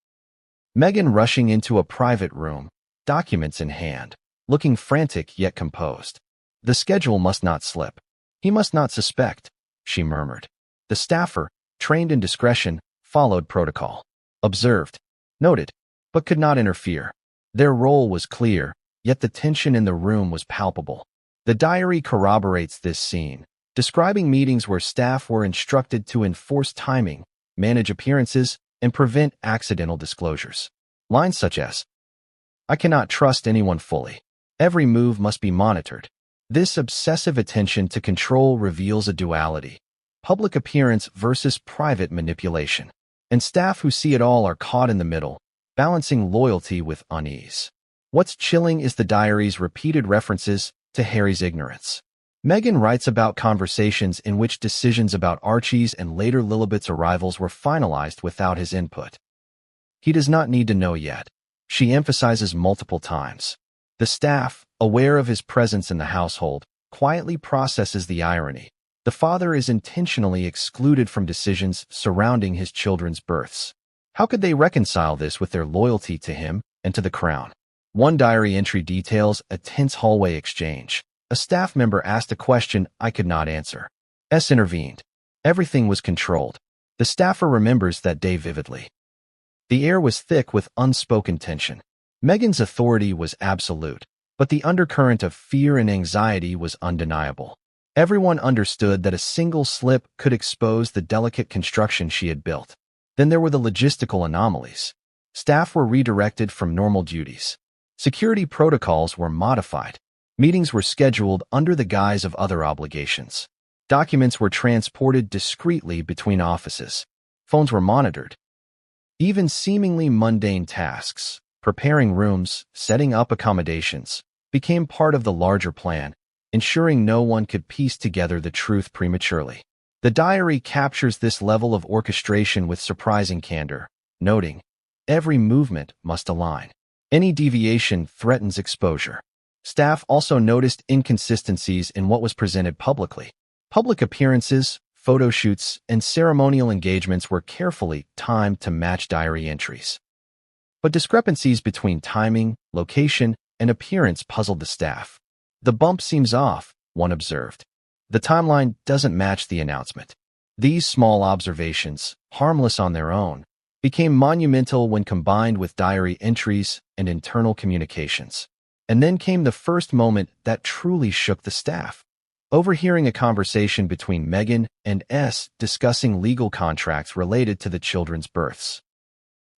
Meghan rushing into a private room, documents in hand, looking frantic yet composed. The schedule must not slip. He must not suspect, she murmured. The staffer, trained in discretion, followed protocol. Observed, noted, but could not interfere. Their role was clear, yet the tension in the room was palpable. The diary corroborates this scene, describing meetings where staff were instructed to enforce timing, manage appearances, and prevent accidental disclosures. Lines such as, "I cannot trust anyone fully. Every move must be monitored." This obsessive attention to control reveals a duality: public appearance versus private manipulation. And staff who see it all are caught in the middle, balancing loyalty with unease. What's chilling is the diary's repeated references to Harry's ignorance. Meghan writes about conversations in which decisions about Archie's and later Lilibet's arrivals were finalized without his input. He does not need to know yet, she emphasizes multiple times. The staff, aware of his presence in the household, quietly processes the irony. The father is intentionally excluded from decisions surrounding his children's births. How could they reconcile this with their loyalty to him and to the crown? One diary entry details a tense hallway exchange. A staff member asked a question I could not answer. S intervened. Everything was controlled. The staffer remembers that day vividly. The air was thick with unspoken tension. Meghan's authority was absolute, but the undercurrent of fear and anxiety was undeniable. Everyone understood that a single slip could expose the delicate construction she had built. Then there were the logistical anomalies. Staff were redirected from normal duties. Security protocols were modified. Meetings were scheduled under the guise of other obligations. Documents were transported discreetly between offices. Phones were monitored. Even seemingly mundane tasks, preparing rooms, setting up accommodations, became part of the larger plan, ensuring no one could piece together the truth prematurely. The diary captures this level of orchestration with surprising candor, noting, every movement must align. Any deviation threatens exposure. Staff also noticed inconsistencies in what was presented publicly. Public appearances, photo shoots, and ceremonial engagements were carefully timed to match diary entries. But discrepancies between timing, location, and appearance puzzled the staff. The bump seems off, one observed. The timeline doesn't match the announcement. These small observations, harmless on their own, became monumental when combined with diary entries and internal communications. And then came the first moment that truly shook the staff. Overhearing a conversation between Meghan and S discussing legal contracts related to the children's births.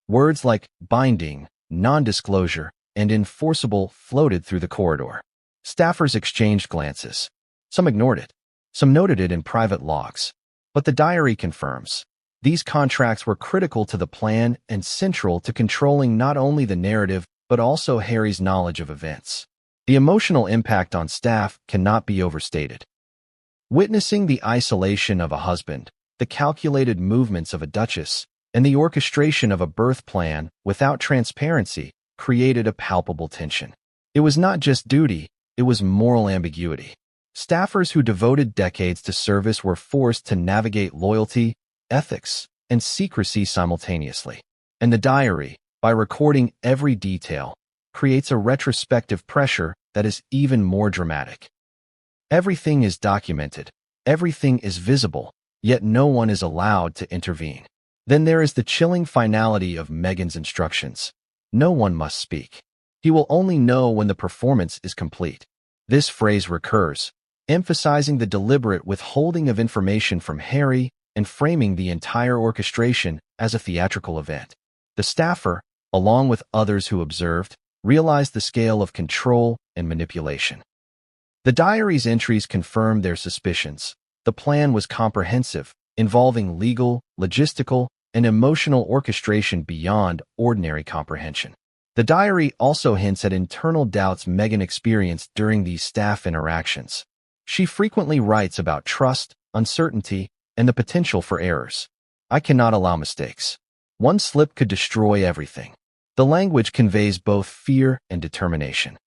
Words like binding, non-disclosure, and enforceable floated through the corridor. Staffers exchanged glances. Some ignored it. Some noted it in private logs. But the diary confirms. These contracts were critical to the plan and central to controlling not only the narrative but also Harry's knowledge of events. The emotional impact on staff cannot be overstated. Witnessing the isolation of a husband, the calculated movements of a duchess, and the orchestration of a birth plan without transparency created a palpable tension. It was not just duty, it was moral ambiguity. Staffers who devoted decades to service were forced to navigate loyalty, ethics, and secrecy simultaneously. And the diary, by recording every detail, creates a retrospective pressure that is even more dramatic. Everything is documented, everything is visible, yet no one is allowed to intervene. Then there is the chilling finality of Meghan's instructions. No one must speak. He will only know when the performance is complete. This phrase recurs, emphasizing the deliberate withholding of information from Harry and framing the entire orchestration as a theatrical event. The staffer, along with others who observed, realized the scale of control and manipulation. The diary's entries confirmed their suspicions. The plan was comprehensive, involving legal, logistical, and emotional orchestration beyond ordinary comprehension. The diary also hints at internal doubts Meghan experienced during these staff interactions. She frequently writes about trust, uncertainty, and the potential for errors. I cannot allow mistakes. One slip could destroy everything. The language conveys both fear and determination.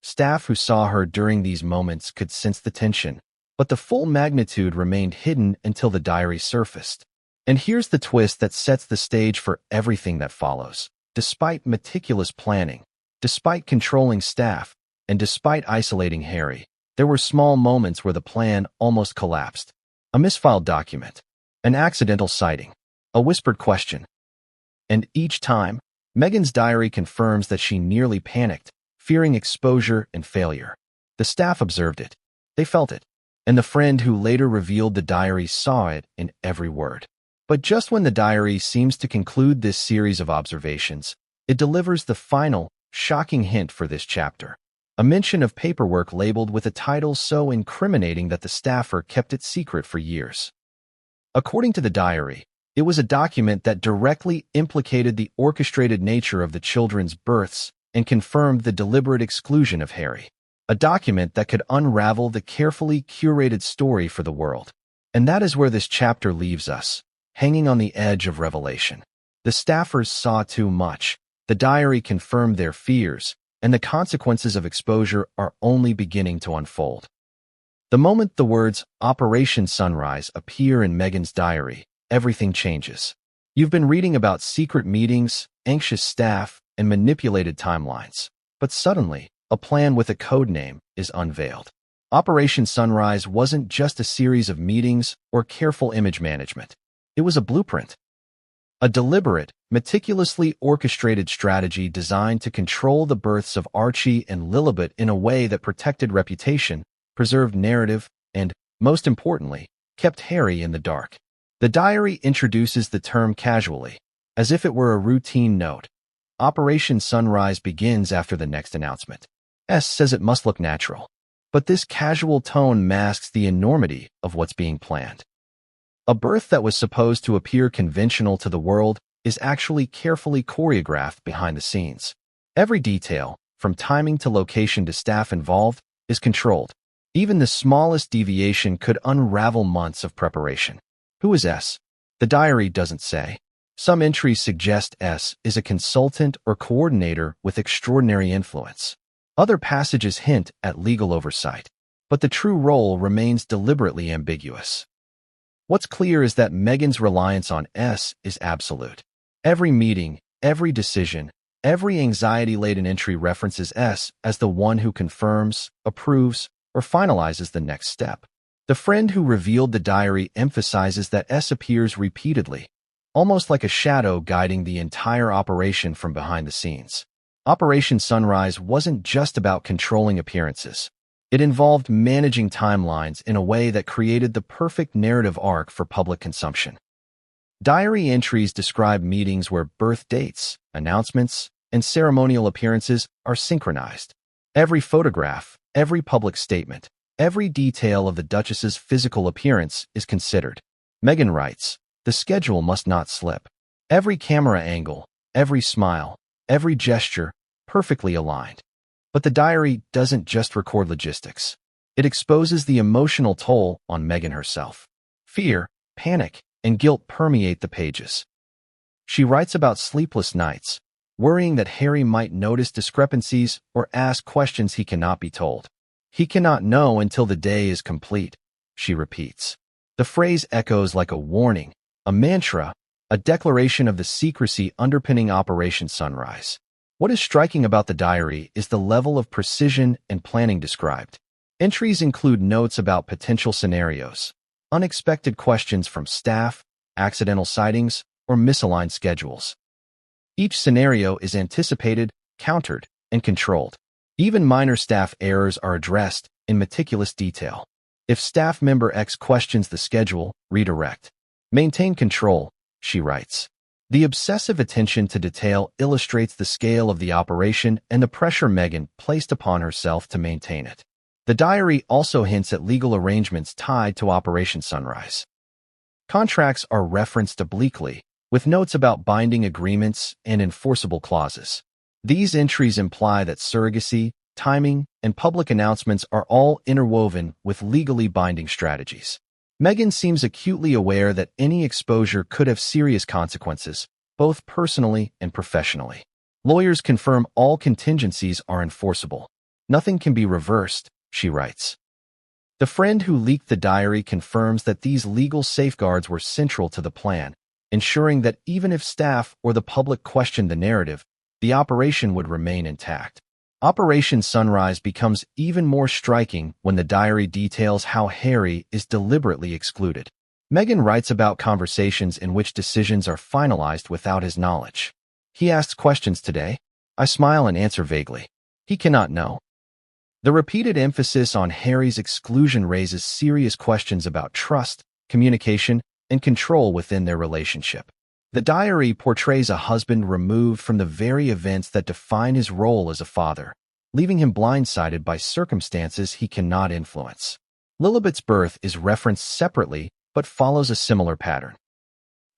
Staff who saw her during these moments could sense the tension, but the full magnitude remained hidden until the diary surfaced. And here's the twist that sets the stage for everything that follows. Despite meticulous planning, despite controlling staff, and despite isolating Harry, there were small moments where the plan almost collapsed. A misfiled document, an accidental sighting, a whispered question. And each time, Meghan's diary confirms that she nearly panicked, fearing exposure and failure. The staff observed it. They felt it. And the friend who later revealed the diary saw it in every word. But just when the diary seems to conclude this series of observations, it delivers the final, shocking hint for this chapter. A mention of paperwork labeled with a title so incriminating that the staffer kept it secret for years. According to the diary, it was a document that directly implicated the orchestrated nature of the children's births and confirmed the deliberate exclusion of Harry. A document that could unravel the carefully curated story for the world. And that is where this chapter leaves us, hanging on the edge of revelation. The staffers saw too much. The diary confirmed their fears, and the consequences of exposure are only beginning to unfold. The moment the words Operation Sunrise appear in Meghan's diary, everything changes. You've been reading about secret meetings, anxious staff, and manipulated timelines. But suddenly, a plan with a code name is unveiled. Operation Sunrise wasn't just a series of meetings or careful image management. It was a blueprint. A deliberate, meticulously orchestrated strategy designed to control the births of Archie and Lilibet in a way that protected reputation, preserved narrative, and, most importantly, kept Harry in the dark. The diary introduces the term casually, as if it were a routine note. Operation Sunrise begins after the next announcement. S says it must look natural. But this casual tone masks the enormity of what's being planned. A birth that was supposed to appear conventional to the world is actually carefully choreographed behind the scenes. Every detail, from timing to location to staff involved, is controlled. Even the smallest deviation could unravel months of preparation. Who is S? The diary doesn't say. Some entries suggest S is a consultant or coordinator with extraordinary influence. Other passages hint at legal oversight, but the true role remains deliberately ambiguous. What's clear is that Meghan's reliance on S is absolute. Every meeting, every decision, every anxiety-laden entry references S as the one who confirms, approves, or finalizes the next step. The friend who revealed the diary emphasizes that S appears repeatedly, almost like a shadow guiding the entire operation from behind the scenes. Operation Sunrise wasn't just about controlling appearances. It involved managing timelines in a way that created the perfect narrative arc for public consumption. Diary entries describe meetings where birth dates, announcements, and ceremonial appearances are synchronized. Every photograph, every public statement, every detail of the Duchess's physical appearance is considered. Meghan writes, "The schedule must not slip. Every camera angle, every smile, every gesture, perfectly aligned." But the diary doesn't just record logistics. It exposes the emotional toll on Meghan herself. Fear, panic, and guilt permeate the pages. She writes about sleepless nights, worrying that Harry might notice discrepancies or ask questions he cannot be told. "He cannot know until the day is complete," she repeats. The phrase echoes like a warning, a mantra, a declaration of the secrecy underpinning Operation Sunrise. What is striking about the diary is the level of precision and planning described. Entries include notes about potential scenarios, unexpected questions from staff, accidental sightings, or misaligned schedules. Each scenario is anticipated, countered, and controlled. Even minor staff errors are addressed in meticulous detail. If staff member X questions the schedule, redirect. Maintain control, she writes. The obsessive attention to detail illustrates the scale of the operation and the pressure Meghan placed upon herself to maintain it. The diary also hints at legal arrangements tied to Operation Sunrise. Contracts are referenced obliquely, with notes about binding agreements and enforceable clauses. These entries imply that surrogacy, timing, and public announcements are all interwoven with legally binding strategies. Meghan seems acutely aware that any exposure could have serious consequences, both personally and professionally. Lawyers confirm all contingencies are enforceable. Nothing can be reversed, she writes. The friend who leaked the diary confirms that these legal safeguards were central to the plan, ensuring that even if staff or the public questioned the narrative, the operation would remain intact. Operation Sunrise becomes even more striking when the diary details how Harry is deliberately excluded. Meghan writes about conversations in which decisions are finalized without his knowledge. "He asks questions today. I smile and answer vaguely. He cannot know." The repeated emphasis on Harry's exclusion raises serious questions about trust, communication, and control within their relationship. The diary portrays a husband removed from the very events that define his role as a father, leaving him blindsided by circumstances he cannot influence. Lilibet's birth is referenced separately but follows a similar pattern.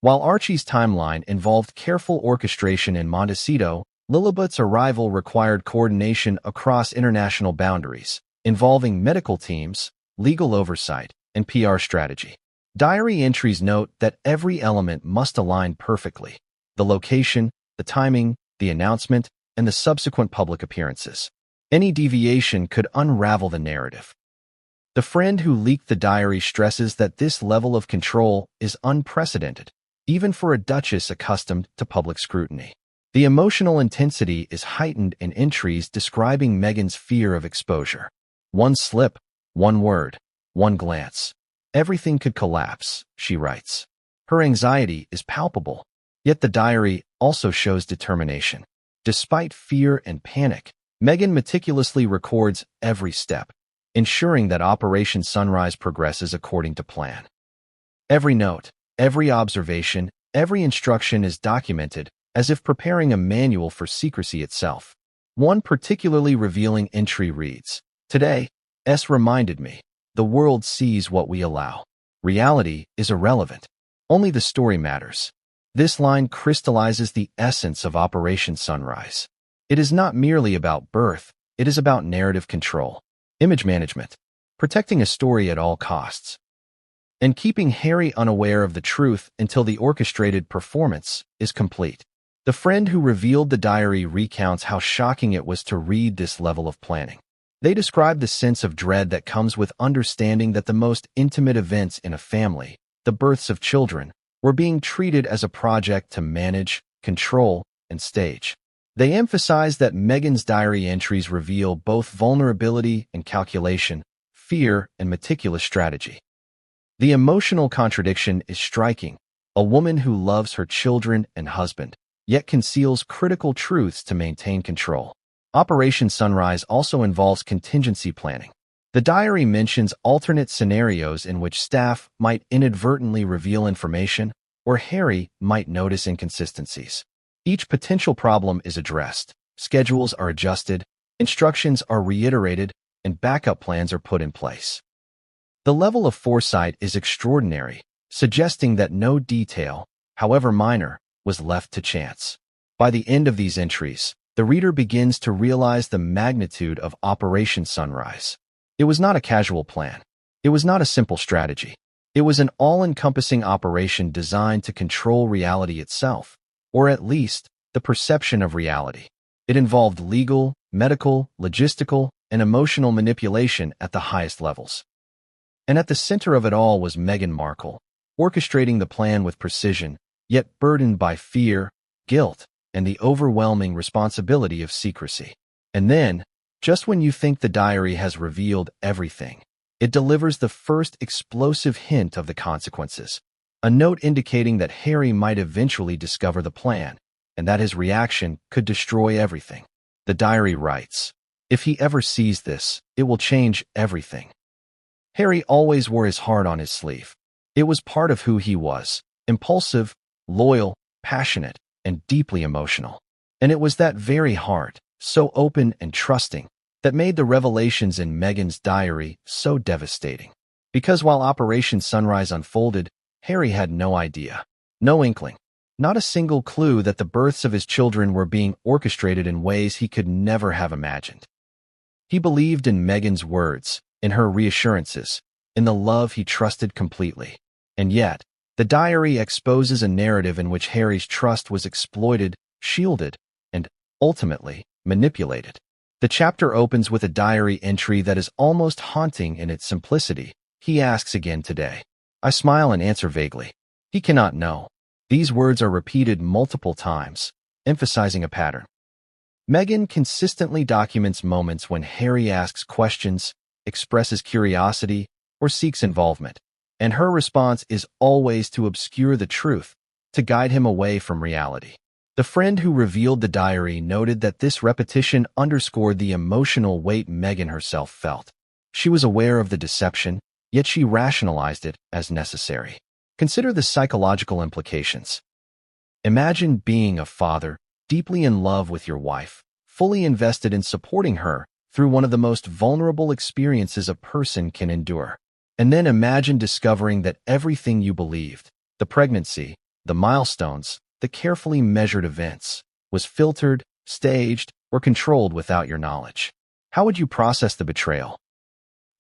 While Archie's timeline involved careful orchestration in Montecito, Lilibet's arrival required coordination across international boundaries, involving medical teams, legal oversight, and PR strategy. Diary entries note that every element must align perfectly: the location, the timing, the announcement, and the subsequent public appearances. Any deviation could unravel the narrative. The friend who leaked the diary stresses that this level of control is unprecedented, even for a duchess accustomed to public scrutiny. The emotional intensity is heightened in entries describing Meghan's fear of exposure. One slip, one word, one glance. Everything could collapse, she writes. Her anxiety is palpable, yet the diary also shows determination. Despite fear and panic, Meghan meticulously records every step, ensuring that Operation Sunrise progresses according to plan. Every note, every observation, every instruction is documented, as if preparing a manual for secrecy itself. One particularly revealing entry reads, "Today, S reminded me, the world sees what we allow. Reality is irrelevant. Only the story matters. This line crystallizes the essence of Operation Sunrise. It is not merely about birth, it is about narrative control, image management, protecting a story at all costs, and keeping Harry unaware of the truth until the orchestrated performance is complete. The friend who revealed the diary recounts how shocking it was to read this level of planning. They describe the sense of dread that comes with understanding that the most intimate events in a family, the births of children, were being treated as a project to manage, control, and stage. They emphasize that Meghan's diary entries reveal both vulnerability and calculation, fear and meticulous strategy. The emotional contradiction is striking. A woman who loves her children and husband, yet conceals critical truths to maintain control. Operation Sunrise also involves contingency planning. The diary mentions alternate scenarios in which staff might inadvertently reveal information or Harry might notice inconsistencies. Each potential problem is addressed, schedules are adjusted, instructions are reiterated, and backup plans are put in place. The level of foresight is extraordinary, suggesting that no detail, however minor, was left to chance. By the end of these entries, the reader begins to realize the magnitude of Operation Sunrise. It was not a casual plan. It was not a simple strategy. It was an all-encompassing operation designed to control reality itself, or at least the perception of reality. It involved legal, medical, logistical, and emotional manipulation at the highest levels. And at the center of it all was Meghan Markle, orchestrating the plan with precision, yet burdened by fear, guilt, and the overwhelming responsibility of secrecy. And then, just when you think the diary has revealed everything, it delivers the first explosive hint of the consequences, a note indicating that Harry might eventually discover the plan, and that his reaction could destroy everything. The diary writes, "If he ever sees this, it will change everything." Harry always wore his heart on his sleeve. It was part of who he was, impulsive, loyal, passionate, and deeply emotional. And it was that very heart, so open and trusting, that made the revelations in Meghan's diary so devastating. Because while Operation Sunrise unfolded, Harry had no idea, no inkling, not a single clue that the births of his children were being orchestrated in ways he could never have imagined. He believed in Meghan's words, in her reassurances, in the love he trusted completely. And yet, the diary exposes a narrative in which Harry's trust was exploited, shielded, and, ultimately, manipulated. The chapter opens with a diary entry that is almost haunting in its simplicity. He asks again today. I smile and answer vaguely. He cannot know. These words are repeated multiple times, emphasizing a pattern. Meghan consistently documents moments when Harry asks questions, expresses curiosity, or seeks involvement, and her response is always to obscure the truth, to guide him away from reality. The friend who revealed the diary noted that this repetition underscored the emotional weight Meghan herself felt. She was aware of the deception, yet she rationalized it as necessary. Consider the psychological implications. Imagine being a father, deeply in love with your wife, fully invested in supporting her through one of the most vulnerable experiences a person can endure. And then imagine discovering that everything you believed, the pregnancy, the milestones, the carefully measured events, was filtered, staged, or controlled without your knowledge. How would you process the betrayal?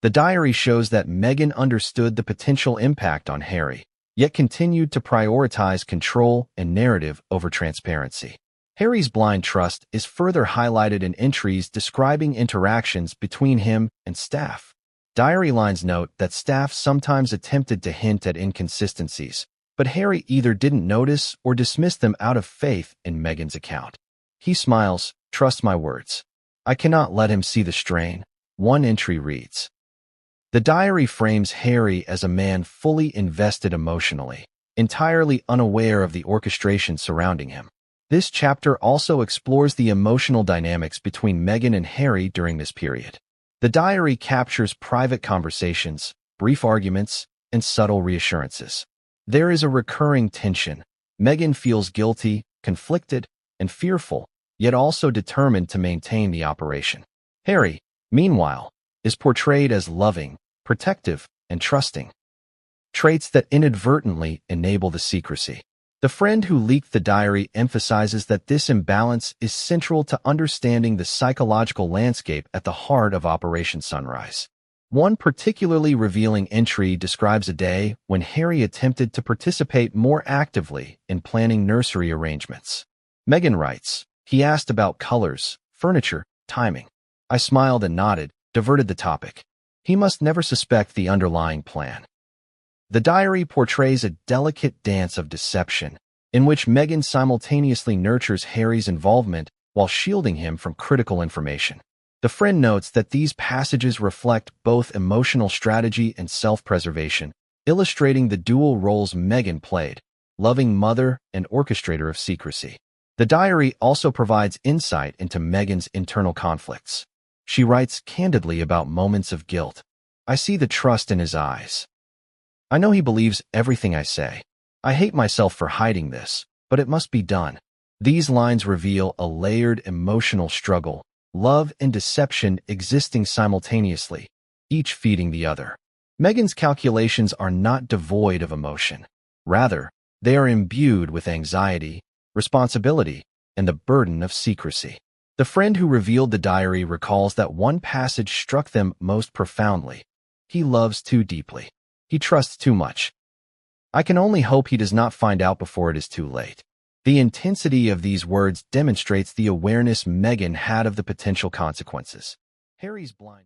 The diary shows that Meghan understood the potential impact on Harry, yet continued to prioritize control and narrative over transparency. Harry's blind trust is further highlighted in entries describing interactions between him and staff. Diary lines note that staff sometimes attempted to hint at inconsistencies, but Harry either didn't notice or dismissed them out of faith in Meghan's account. He smiles, "Trust my words. I cannot let him see the strain," one entry reads. The diary frames Harry as a man fully invested emotionally, entirely unaware of the orchestration surrounding him. This chapter also explores the emotional dynamics between Meghan and Harry during this period. The diary captures private conversations, brief arguments, and subtle reassurances. There is a recurring tension. Meghan feels guilty, conflicted, and fearful, yet also determined to maintain the operation. Harry, meanwhile, is portrayed as loving, protective, and trusting, traits that inadvertently enable the secrecy. The friend who leaked the diary emphasizes that this imbalance is central to understanding the psychological landscape at the heart of Operation Sunrise. One particularly revealing entry describes a day when Harry attempted to participate more actively in planning nursery arrangements. Meghan writes, "He asked about colors, furniture, timing. I smiled and nodded, diverted the topic. He must never suspect the underlying plan." The diary portrays a delicate dance of deception, in which Meghan simultaneously nurtures Harry's involvement while shielding him from critical information. The friend notes that these passages reflect both emotional strategy and self-preservation, illustrating the dual roles Meghan played, loving mother and orchestrator of secrecy. The diary also provides insight into Meghan's internal conflicts. She writes candidly about moments of guilt. "I see the trust in his eyes. I know he believes everything I say. I hate myself for hiding this, but it must be done." These lines reveal a layered emotional struggle, love and deception existing simultaneously, each feeding the other. Meghan's calculations are not devoid of emotion. Rather, they are imbued with anxiety, responsibility, and the burden of secrecy. The friend who revealed the diary recalls that one passage struck them most profoundly. "He loves too deeply. He trusts too much. I can only hope he does not find out before it is too late." The intensity of these words demonstrates the awareness Meghan had of the potential consequences. Harry's blind